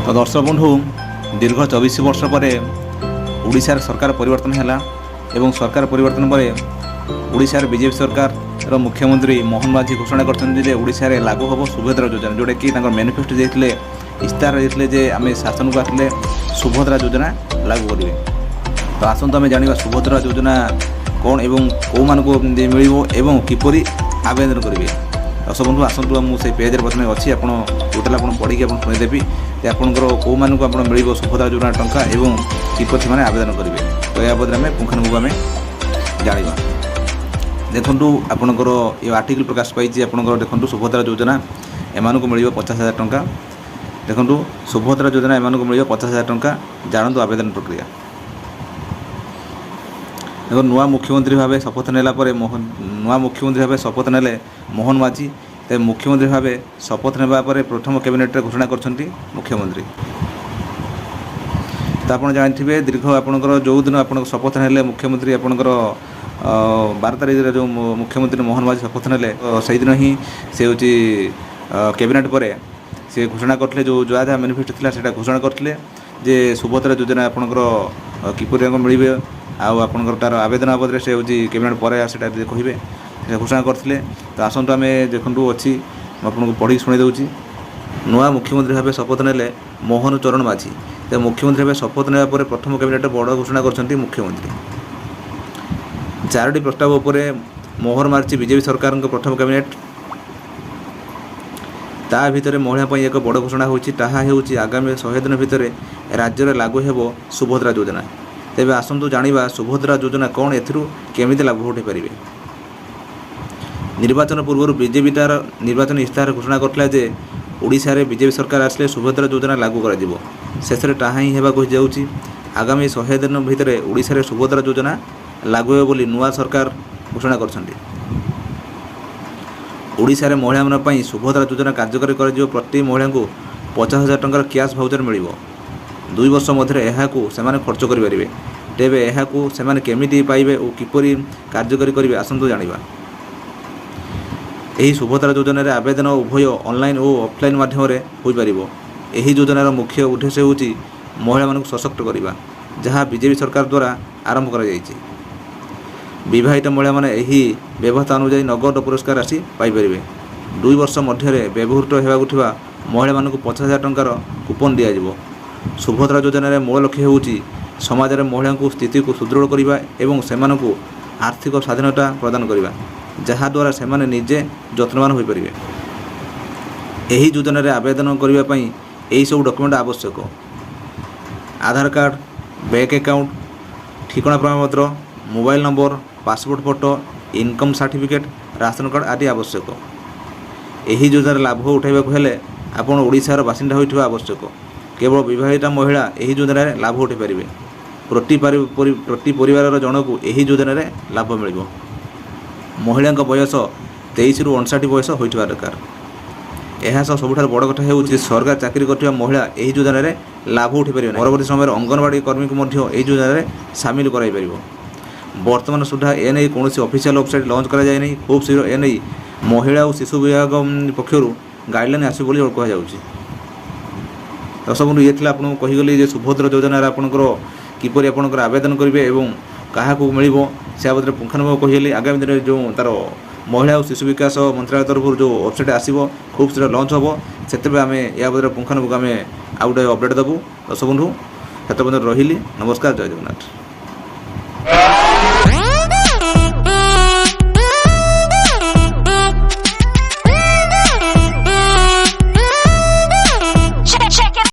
तो दर्शक बंधु दीर्घ 24 वर्ष पर ओडिशार सरकार परिवर्तन है एवं सरकार परिवर्तन पर ओडिशार बीजेपी सरकार मुख्यमंत्री मोहन माझी घोषणा करते ओडिशा रे लागू हम सुभद्रा योजना जोटा कि मैनिफेस्टो देते इस्तार देते जे आम शासन को आसले सुभद्रा योजना लागू करेंगे। तो आसतु आम जाना सुभद्रा योजना कौन एवं कौ मान मिल किपरि आवेदन करेंगे। दर्शक बंधु आसतु मुझे पेज बर्तमान अच्छी आप टोटाल आप पढ़ी शुणीदेवी आपंकर कौ मान मिल सुभद्रा योजना टंका एवं किपर से आवेदन करेंगे। तो या बदले आम पुंखानुपुंख आम जाना देखु आपणकर ये आर्टिकल प्रकाश पाई आपंकर देखो सुभद्रा योजना एम मिल 50,000 टंका। देखो सुभद्रा योजना एम मिल 50,000 टंका। जानतु आवेदन प्रक्रिया। देखो नुआ मुख्यमंत्री भाव शपथ नेला नुआ मुख्यमंत्री भाव शपथ नेले मोहन माझी। तो मुख्यमंत्री भाव शपथ नेबा परे प्रथम कैबिनेट घोषणा करछंती मुख्यमंत्री। तो आप जानते दीर्घ आपंकर जो दिन आप शपथ नेले मुख्यमंत्री आपंकर 12 तारीख जो मुख्यमंत्री मोहन माझी शपथ नेले से दिन ही से हूँ कैबिनेट पर से घोषणा करते जो जहाँ मैनिफेस्टो था से घोषणा करते जे सुभद्रा योजना आपंकर किपर मिले आपंकर तार आवेदन बाबद से हूँ कैबिनेट पर कहे घोषणा करते। तो आसतु आम देखु अच्छी आपको पढ़ी शुणी दूँ नुआ मुख्यमंत्री भाव शपथ नेले मोहन चरण माझी। तो मुख्यमंत्री भाव शपथ नेबा पर प्रथम कैबिनेट बड़ घोषणा करछंती मुख्यमंत्री। 4टी प्रस्ताव उपर मोहर मार्ची बीजेपी सरकार प्रथम कैबिनेट ता भितर महिला एक बड़ घोषणा होची ताहा हेउची आगामी 100 दिन भितर राज्य में लागू हेबो सुभद्रा योजना। तेबे आसंतु जानिबा सुभद्रा योजना कौन एथिरु केमिति लाभ उठाई पारिबे। निर्वाचन पूर्व बीजेपी तार निर्वाचन इस्ताहार घोषणा करथिला जे ओडिशा रे बीजेपी सरकार आसले सुभद्रा योजना लागू करा दिबो। शेष में ताहा ही हेबाकु जाउची आगामी 100 दिन भितर ओडिशा रे सुभद्रा योजना लागू हे बोली नुआ सरकार घोषणा करछंती। ओडिशा रे महिला मन पई सुभद्रा योजना कार्यकारी कर प्रति महिला को 50,000 टंकार कैश भाउचर मिलिबो। 2 वर्ष मध्य एहाकू सेमाने खर्च करि परिबे। तेबे एहाकू सेमाने केमिति पाइबे और किपरि कार्यकारी करिवे आसंतु जानिबा। एही सुभद्रा योजना रे आवेदन उभय ऑनलाइन और ऑफलाइन माध्यम रे होई परिबो। एही योजनार मुख्य उद्देश्य होची महिला मानक सशक्त करिबा जहाँ बीजेपी सरकार द्वारा आरंभ करा जायछि। विवाहित महिला माने एही व्यवस्था अनुसार नगद पुरस्कार राशि पाइपर। 2 वर्ष मध्य व्यवहृत होगा महिला मानक 50,000 टंकार कूपन दिज्व। सुभद्रा योजन मूल लक्ष्य होची समाज में महिला को स्थिति को सुदृढ़ करने एवं सेमानकु आर्थिक स्वाधीनता प्रदान करने जहाँ द्वारा सेमाने निजे जत्नवान हो पारे। एही योजन आवेदन करने यही सब डॉक्यूमेंट आवश्यक आधार कार्ड बैंक अकाउंट ठिकाना प्रमाणपत्र mobile number passport photo income certificate ration card आदि आवश्यक। एही योजनार लाभ उठाइबाकु हेले आपण ओडिशार बासिंदा होइथिबा आवश्यक। केवल विवाहिता महिला एही योजनार लाभ उठाई पारिबे। प्रति परिवार जनकु एही योजनार लाभ मिलिबो। महिला बयस 23 रु 59 बयस होइथिबा दरकार। यह सबुठार बड़ कथा है सरकार चाकरी करथिबा महिला एही योजनार लाभ उठाई पारिबे। परवर्ती समय अंगनवाड़ी कर्मी को मध्य एही योजनार सामिल कराई पारिबो। वर्तमान सुधा एने कौन ऑफिशियल वेबसाइट लॉन्च करा जाए नहीं। खूब शीघ्र एने महिला और शिशु विभाग पक्षर गाइडलाइन आसो कहुच्छी। दर्शक बंधु ये आपको कहीगली सुभद्रा योजना आपंकर किपर आपंकर आवेदन करेंगे और क्या मिल से बाबद पुंखानुपुंख कहीगली। आगामी दिन जो तार महिला और शिशु विकास मंत्रालय तरफ जो वेबसाइट आसो खूब शीघ्र लॉन्च हम से आम या बदले पुंखानुपुंख आम आउ गोटे अपडेट देवु। दर्शक बंधु से रही नमस्कार जय जगन्नाथ।